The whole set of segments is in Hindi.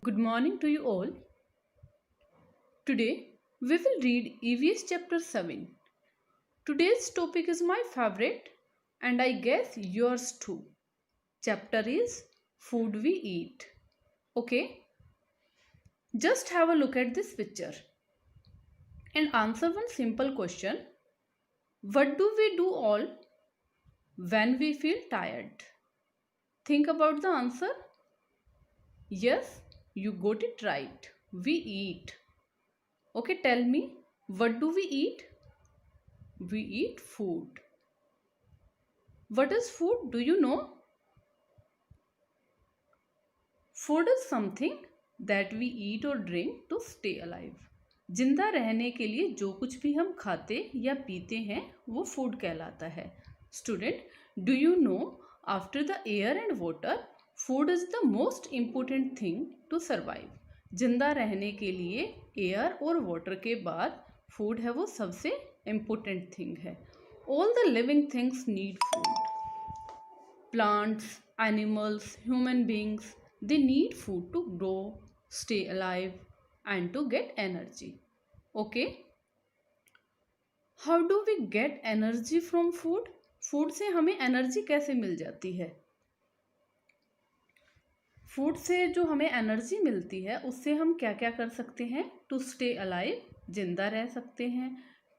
Good morning to you all. Today we will read EVS chapter 7. Today's topic is my favorite and I guess yours too. Chapter is Food We Eat. Okay, just have a look at this picture and answer one simple question. What do we do all when we feel tired? Think about the answer. Yes, you got it right. We eat. Okay, tell me, what do we eat? We eat food. What is food? Do you know? Food is something that we eat or drink to stay alive. जिंदा रहने के लिए जो कुछ भी हम खाते या पीते हैं वो फूड कहलाता है. Student, do you know after the air and water food is the most important thing to survive. जिंदा रहने के लिए एयर और वाटर के बाद फूड है वो सबसे इम्पोर्टेंट थिंग है. All the living things need food. Plants, animals, human beings, they need food to grow, stay alive, and to get energy. Okay? How do we get energy from food? Food से हमें एनर्जी कैसे मिल जाती है? फूड से जो हमें एनर्जी मिलती है उससे हम क्या क्या कर सकते हैं? टू स्टे अलाइव, जिंदा रह सकते हैं.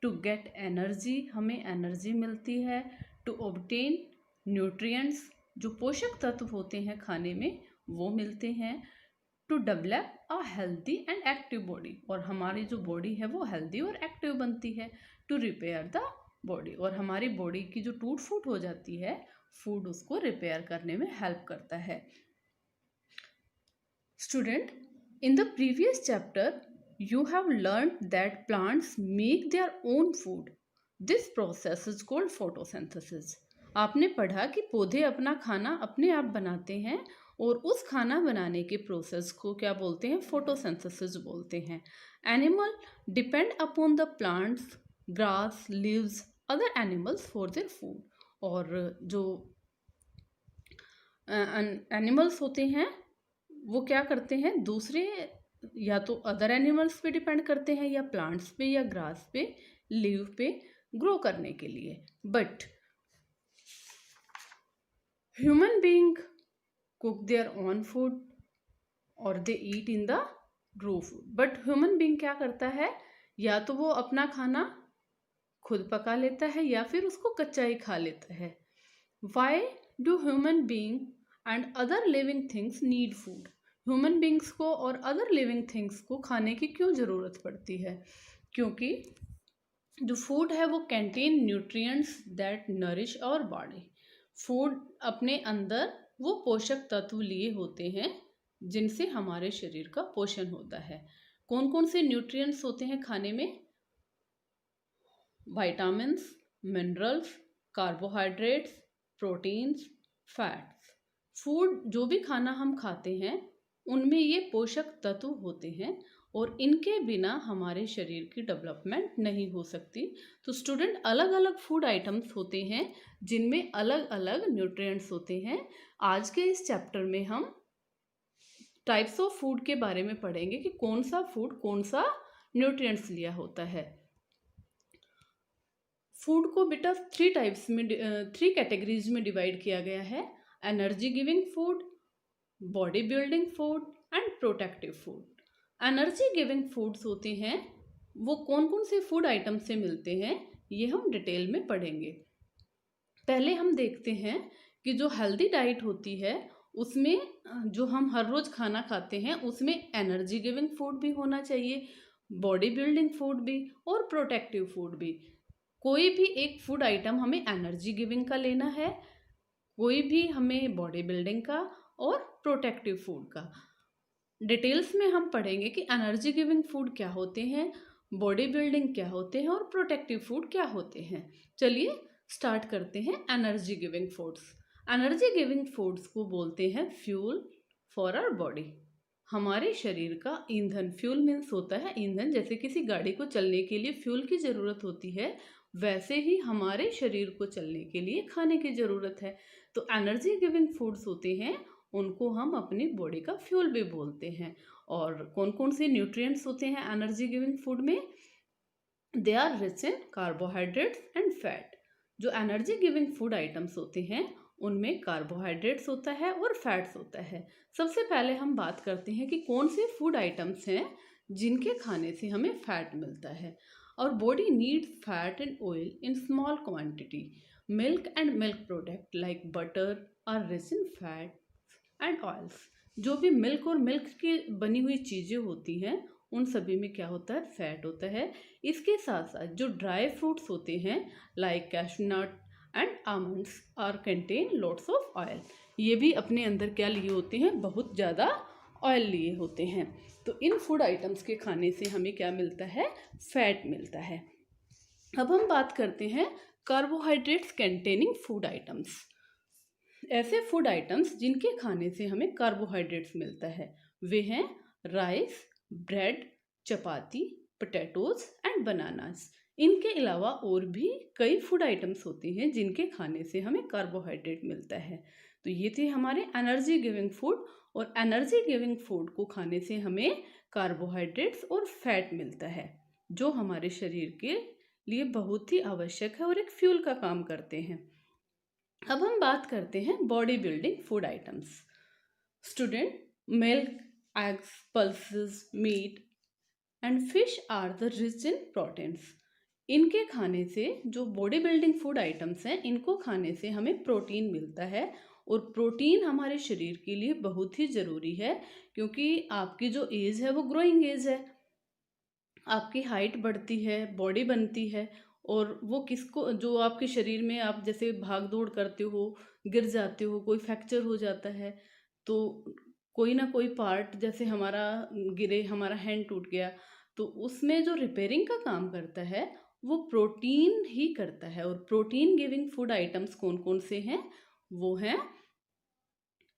टू गेट एनर्जी, हमें एनर्जी मिलती है. टू ऑब्टेन न्यूट्रिएंट्स, जो पोषक तत्व होते हैं खाने में वो मिलते हैं. To develop a healthy and active body, और हमारी जो बॉडी है वो हेल्दी और एक्टिव बनती है. टू रिपेयर द बॉडी, और हमारी बॉडी की जो टूट फूट हो जाती है फूड उसको रिपेयर करने में हेल्प करता है. Student, in the previous chapter you have learned that plants make their own food. This process is called photosynthesis. आपने पढ़ा कि पौधे अपना खाना अपने आप बनाते हैं और उस खाना बनाने के प्रोसेस को क्या बोलते हैं? फोटोसिंथेसिस बोलते हैं. Animal depend upon the plants, grass, leaves, other animals for their food. और जो एनिमल्स होते हैं वो क्या करते हैं? दूसरे या तो अदर एनिमल्स पे डिपेंड करते हैं या प्लांट्स पे या ग्रास पे, लीव पे ग्रो करने के लिए. But human being cook their own food और they eat in the grow food. But human being क्या करता है? या तो वो अपना खाना खुद पका लेता है या फिर उसको कच्चा ही खा लेता है. Why do human being and other living things need food? Human beings को और अदर लिविंग थिंग्स को खाने की क्यों ज़रूरत पड़ती है? क्योंकि जो फूड है वो contain nutrients that nourish our body. Food अपने अंदर वो पोषक तत्व लिए होते हैं जिनसे हमारे शरीर का पोषण होता है. कौन कौन से न्यूट्रिएंट्स होते हैं खाने में? Vitamins, minerals, carbohydrates, proteins, fats. Food, जो भी खाना हम खाते हैं उनमें ये पोषक तत्व होते हैं और इनके बिना हमारे शरीर की डेवलपमेंट नहीं हो सकती. तो स्टूडेंट, अलग अलग फूड आइटम्स होते हैं जिनमें अलग अलग न्यूट्रिएंट्स होते हैं. आज के इस चैप्टर में हम टाइप्स ऑफ फूड के बारे में पढ़ेंगे कि कौन सा फूड कौन सा न्यूट्रिएंट्स लिया होता है. फूड को बेटा थ्री कैटेगरीज में डिवाइड किया गया है. Energy giving food, body building food and protective food. Energy giving foods होते हैं वो कौन कौन से फूड आइटम से मिलते हैं ये हम डिटेल में पढ़ेंगे. पहले हम देखते हैं कि जो हेल्दी डाइट होती है उसमें जो हम हर रोज़ खाना खाते हैं उसमें एनर्जी गिविंग फूड भी होना चाहिए, बॉडी बिल्डिंग फूड भी और प्रोटेक्टिव फूड भी. कोई भी एक फूड आइटम हमें एनर्जी गिविंग का लेना है, कोई भी हमें बॉडी बिल्डिंग का और प्रोटेक्टिव फूड का. डिटेल्स में हम पढ़ेंगे कि एनर्जी गिविंग फूड क्या होते हैं, बॉडी बिल्डिंग क्या होते हैं और प्रोटेक्टिव फूड क्या होते हैं. चलिए स्टार्ट करते हैं. Energy giving foods. Energy giving foods को बोलते हैं फ्यूल फॉर आवर बॉडी. हमारे शरीर का ईंधन. फ्यूल मीन्स होता है ईंधन. जैसे किसी गाड़ी को चलने के लिए फ्यूल की ज़रूरत होती है वैसे ही हमारे शरीर को चलने के लिए खाने की ज़रूरत है. तो एनर्जी गिविंग फूड्स होते हैं उनको हम अपनी बॉडी का फ्यूल भी बोलते हैं। और कौन कौन से न्यूट्रिएंट्स होते हैं एनर्जी गिविंग फूड में? They are rich in carbohydrates and fat. जो एनर्जी गिविंग फूड आइटम्स होते हैं उनमें कार्बोहाइड्रेट्स होता है और फैट्स होता है। सबसे पहले हम बात करते हैं कि कौन से फूड आइटम्स हैं जिनके खाने से हमें फैट मिलता है। और body needs fat and oil in small quantity. Milk and milk product like butter are rich in fat and oils. जो भी मिल्क और मिल्क की बनी हुई चीज़ें होती हैं उन सभी में क्या होता है? फैट होता है। इसके साथ साथ जो ड्राई फ्रूट्स होते हैं like cashnut and almonds are contain lots of oil. ये भी अपने अंदर क्या लिए होते हैं? बहुत ज़्यादा ऑयल लिए होते हैं। तो इन फूड आइटम्स के खाने से हमें क्या मिलता है? फैट मिलता है। अब हम बात करते हैं कार्बोहाइड्रेट्स कंटेनिंग फूड आइटम्स। ऐसे फूड आइटम्स जिनके खाने से हमें कार्बोहाइड्रेट्स मिलता है वे हैं rice, bread, chapati, potatoes and bananas. इनके अलावा और भी कई फूड आइटम्स होते हैं जिनके खाने से हमें कार्बोहाइड्रेट मिलता है। तो ये थे हमारे एनर्जी गिविंग फूड। और एनर्जी गिविंग फूड को खाने से हमें कार्बोहाइड्रेट्स और फैट मिलता है जो हमारे शरीर के लिए बहुत ही आवश्यक है और एक फ्यूल का काम करते हैं। अब हम बात करते हैं body building food items. Student, milk, eggs, pulses, meat and fish are the rich in proteins. इनके खाने से जो बॉडी बिल्डिंग फूड आइटम्स हैं इनको खाने से हमें प्रोटीन मिलता है। और प्रोटीन हमारे शरीर के लिए बहुत ही ज़रूरी है क्योंकि आपकी जो एज है वो ग्रोइंग एज है। आपकी हाइट बढ़ती है, बॉडी बनती है। और वो किसको, जो आपके शरीर में आप जैसे भाग दौड़ करते हो, गिर जाते हो, कोई फ्रैक्चर हो जाता है तो कोई ना कोई पार्ट, जैसे हमारा गिरे, हमारा हैंड टूट गया, तो उसमें जो रिपेयरिंग का काम करता है वो प्रोटीन ही करता है। और प्रोटीन गिविंग फूड आइटम्स कौन कौन से हैं? वो हैं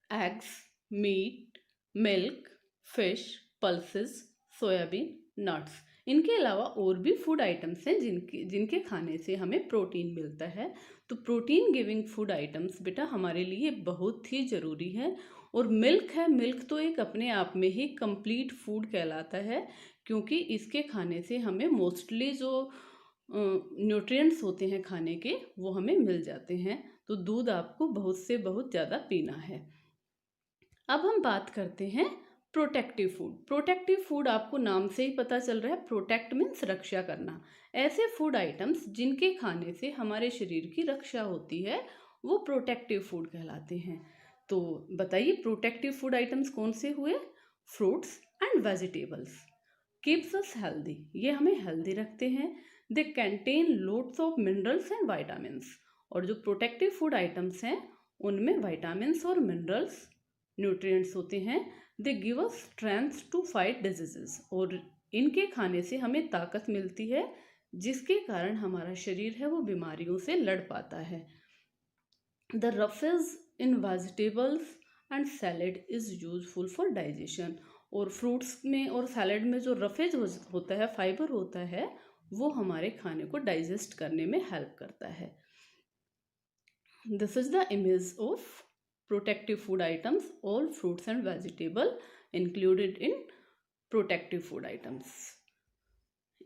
eggs, meat, milk, fish, pulses, soyabean, nuts. इनके अलावा और भी फूड आइटम्स हैं जिनके जिनके खाने से हमें प्रोटीन मिलता है। तो प्रोटीन गिविंग फूड आइटम्स बेटा हमारे लिए बहुत ही ज़रूरी है। और मिल्क है, मिल्क तो एक अपने आप में ही कंप्लीट फूड कहलाता है क्योंकि इसके खाने से हमें मोस्टली जो न्यूट्रिएंट्स होते हैं खाने के वो हमें मिल जाते हैं। तो दूध आपको बहुत से बहुत ज़्यादा पीना है। अब हम बात करते हैं प्रोटेक्टिव फूड। प्रोटेक्टिव फूड आपको नाम से ही पता चल रहा है, प्रोटेक्ट मीन्स रक्षा करना। ऐसे फूड आइटम्स जिनके खाने से हमारे शरीर की रक्षा होती है वो प्रोटेक्टिव फूड कहलाते हैं। तो बताइए प्रोटेक्टिव फूड आइटम्स कौन से हुए? Fruits and vegetables keeps us healthy, ये हमें हेल्दी रखते हैं। They contain lots of minerals and vitamins. और जो प्रोटेक्टिव फूड आइटम्स हैं उनमें वाइटामिन्स और मिनरल्स, न्यूट्रिएंट्स होते हैं। They give us strength to fight diseases. और इनके खाने से हमें ताकत मिलती है जिसके कारण हमारा शरीर है वो बीमारियों से लड़ पाता है। The roughage in vegetables and salad is useful for digestion. और फ्रूट्स में और सैलेड में जो रफेज होता है, फाइबर होता है, वो हमारे खाने को डाइजेस्ट करने में हेल्प करता है। This is the image of protective food items. All fruits and vegetable included in protective food items.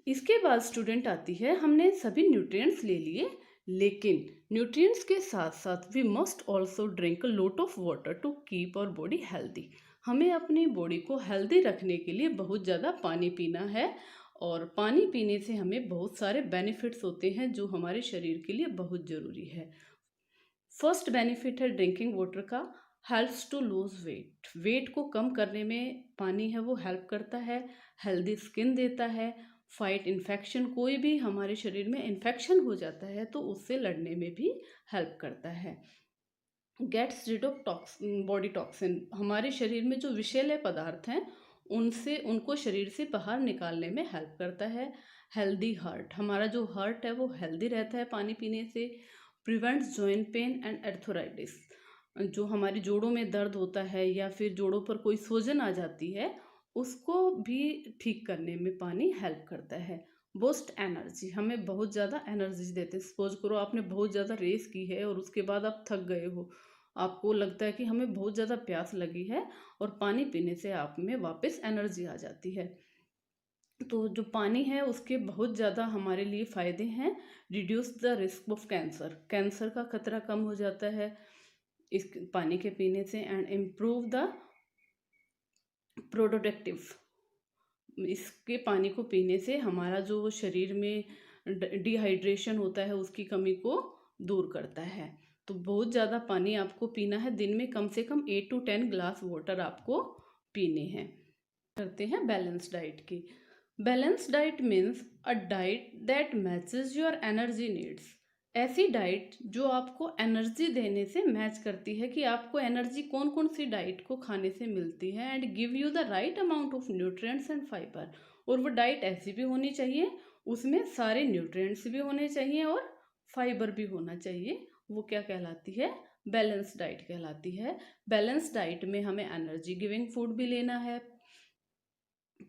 इसके बाद स्टूडेंट आती है, हमने सभी न्यूट्रिएंट्स ले लिए लेकिन न्यूट्रिएंट्स के साथ साथ we must also drink a lot of water to keep our body healthy. हमें अपनी बॉडी को हेल्दी रखने के लिए बहुत ज़्यादा पानी पीना है। और पानी पीने से हमें बहुत सारे बेनिफिट्स होते हैं जो हमारे शरीर के लिए बहुत ज़रूरी है। फर्स्ट बेनिफिट है ड्रिंकिंग वाटर का, helps to lose weight. Weight को कम करने में पानी है वो हेल्प करता है। हेल्दी स्किन देता है। फाइट इन्फेक्शन, कोई भी हमारे शरीर में इन्फेक्शन हो जाता है तो उससे लड़ने में भी हेल्प करता है। Gets rid of body toxin, हमारे शरीर में जो विषैले पदार्थ हैं उनको शरीर से बाहर निकालने में हेल्प करता है। हेल्दी हार्ट, हमारा जो हार्ट है वो हेल्दी रहता है पानी पीने से। प्रिवेंट्स जॉइंट पेन एंड एर्थोराइटिस, जो हमारी जोड़ों में दर्द होता है या फिर जोड़ों पर कोई सूजन आ जाती है उसको भी ठीक करने में पानी हेल्प करता है। बूस्ट एनर्जी, हमें बहुत ज़्यादा एनर्जी देते हैं। सपोज करो आपने बहुत ज़्यादा रेस की है और उसके बाद आप थक गए हो, आपको लगता है कि हमें बहुत ज़्यादा प्यास लगी है और पानी पीने से आप में वापस एनर्जी आ जाती है। तो जो पानी है उसके बहुत ज़्यादा हमारे लिए फ़ायदे हैं। Reduce the risk of cancer, cancer का खतरा कम हो जाता है इस पानी के पीने से। एंड इम्प्रूव द प्रोडक्टिव, इसके पानी को पीने से हमारा जो शरीर में डिहाइड्रेशन होता है उसकी कमी को दूर करता है। तो बहुत ज़्यादा पानी आपको पीना है, दिन में कम से कम 8 to 10 ग्लास वाटर आपको पीने हैं। करते हैं बैलेंस डाइट की। Balance diet means a diet that matches your energy needs. ऐसी डाइट जो आपको एनर्जी देने से मैच करती है कि आपको एनर्जी कौन कौन सी डाइट को खाने से मिलती है, and give you the right amount of nutrients and fibre. और वो डाइट ऐसी भी होनी चाहिए, उसमें सारे न्यूट्रिएंट्स भी होने चाहिए और फाइबर भी होना चाहिए। वो क्या कहलाती है? बैलेंस डाइट कहलाती है। बैलेंस डाइट में हमें एनर्जी गिविंग फूड भी लेना है,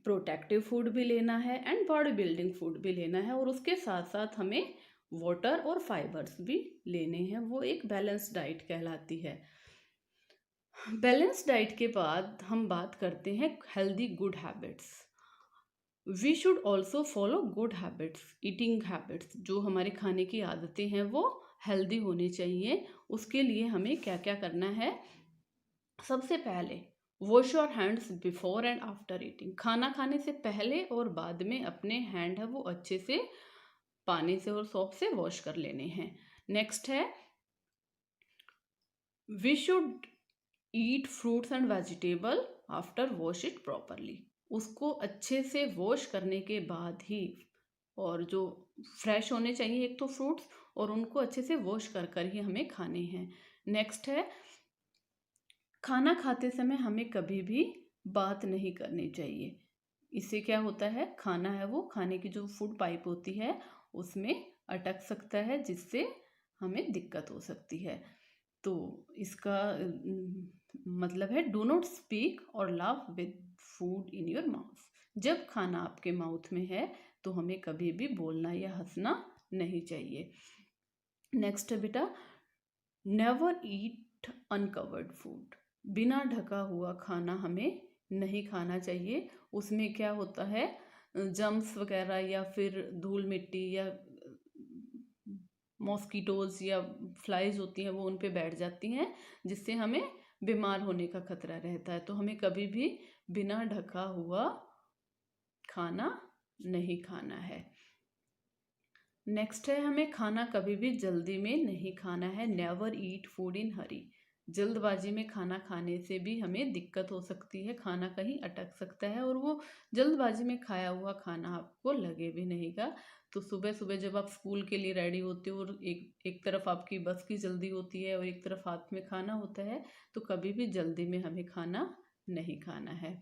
प्रोटेक्टिव फूड भी लेना है एंड बॉडी बिल्डिंग फूड भी लेना है, और उसके साथ साथ हमें वाटर और फाइबर्स भी लेने हैं। वो एक बैलेंस डाइट कहलाती है। बैलेंस डाइट के बाद हम बात करते हैं healthy good habits. We should also follow good habits, eating habits. जो हमारे खाने की आदतें हैं वो हेल्दी होनी चाहिए। उसके लिए हमें क्या क्या करना है? सबसे पहले wash your hands before and after eating. खाना खाने से पहले और बाद में अपने हैंड है वो अच्छे से पानी से और सोप से वॉश कर लेने हैं। नेक्स्ट है we should eat fruits and vegetable after wash it properly. उसको अच्छे से वॉश करने के बाद ही, और जो फ्रेश होने चाहिए एक तो फ्रूट्स, और उनको अच्छे से वॉश कर कर ही हमें खाने हैं। नेक्स्ट है खाना खाते समय हमें कभी भी बात नहीं करनी चाहिए। इससे क्या होता है, खाना है वो खाने की जो फूड पाइप होती है उसमें अटक सकता है, जिससे हमें दिक्कत हो सकती है। तो इसका मतलब है डू नॉट स्पीक और laugh with food in your mouth. जब खाना आपके माउथ में है तो हमें कभी भी बोलना या हंसना नहीं चाहिए। नेक्स्ट है बेटा, नेवर ईट अनकवर्ड फूड। बिना ढका हुआ खाना हमें नहीं खाना चाहिए। उसमें क्या होता है, जम्स वगैरह या फिर धूल मिट्टी या मॉस्किटोज या फ्लाइज होती हैं वो उन पे बैठ जाती हैं, जिससे हमें बीमार होने का खतरा रहता है। तो हमें कभी भी बिना ढका हुआ खाना नहीं खाना है। नेक्स्ट है हमें खाना कभी भी जल्दी में नहीं खाना है। नेवर ईट फूड इन हरी। जल्दबाजी में खाना खाने से भी हमें दिक्कत हो सकती है, खाना कहीं अटक सकता है और वो जल्दबाजी में खाया हुआ खाना आपको लगे भी नहीं का। तो सुबह सुबह जब आप स्कूल के लिए रेडी होते हो और एक एक तरफ आपकी बस की जल्दी होती है और एक तरफ हाथ में खाना होता है, तो कभी भी जल्दी में हमें खाना नहीं खाना है।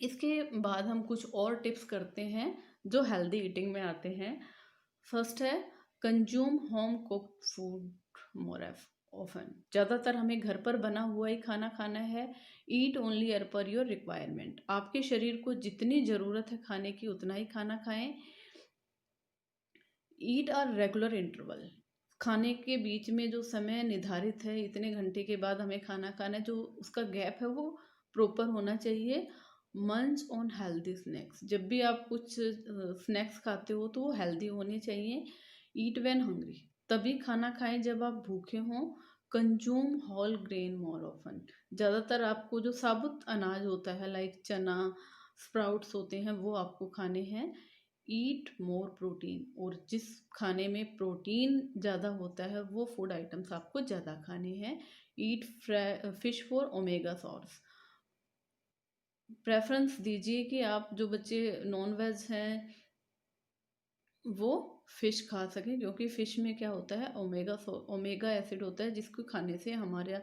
इसके बाद हम कुछ और टिप्स करते हैं जो हेल्दी ईटिंग में आते हैं। फर्स्ट है कंज्यूम होम कुक्ड फूड मोर ऑफन। ज़्यादातर हमें घर पर बना हुआ ही खाना खाना है। Eat only as per your requirement. आपके शरीर को जितनी ज़रूरत है खाने की उतना ही खाना खाएं। ईट आर रेगुलर इंटरवल। खाने के बीच में जो समय निर्धारित है इतने घंटे के बाद हमें खाना खाना है, जो उसका गैप है वो प्रॉपर होना चाहिए। मंच ऑन हेल्दी स्नैक्स। जब भी आप कुछ स्नैक्स खाते हो तो वो हेल्दी होने चाहिए। Eat when hungry. तभी खाना खाएं जब आप भूखे हों। Consume whole grain more often. ज़्यादातर आपको जो साबुत अनाज होता है लाइक चना, स्प्राउट्स होते हैं वो आपको खाने हैं। ईट मोर प्रोटीन। और जिस खाने में प्रोटीन ज़्यादा होता है वो फूड आइटम्स आपको ज़्यादा खाने हैं। Eat fish for omega source. Preference दीजिए कि आप जो बच्चे नॉन वेज हैं वो फ़िश खा सकें, क्योंकि फ़िश में क्या होता है, ओमेगा एसिड होता है जिसको खाने से हमारा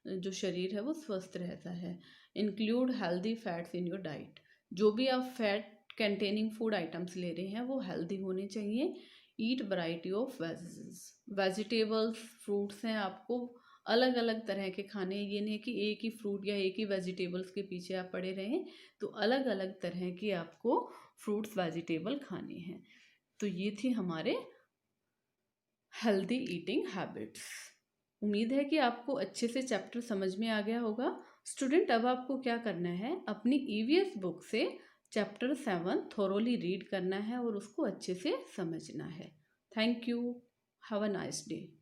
जो शरीर है वो स्वस्थ रहता है। Include healthy fats in your diet. जो भी आप फैट कंटेनिंग फूड आइटम्स ले रहे हैं वो हेल्दी होने चाहिए। ईट वैरायटी ऑफ वेजिटेबल्स, फ्रूट्स हैं आपको अलग अलग तरह के खाने। ये नहीं कि एक ही फ्रूट या एक ही वेजिटेबल्स के पीछे आप पड़े रहें, तो अलग अलग तरह की आपको फ्रूट्स वेजिटेबल खाने हैं। तो ये थी हमारे हेल्दी ईटिंग हैबिट्स। उम्मीद है कि आपको अच्छे से चैप्टर समझ में आ गया होगा। स्टूडेंट, अब आपको क्या करना है, अपनी ईवीएस बुक से चैप्टर 7 थोरोली रीड करना है और उसको अच्छे से समझना है। Thank you. Have a nice day.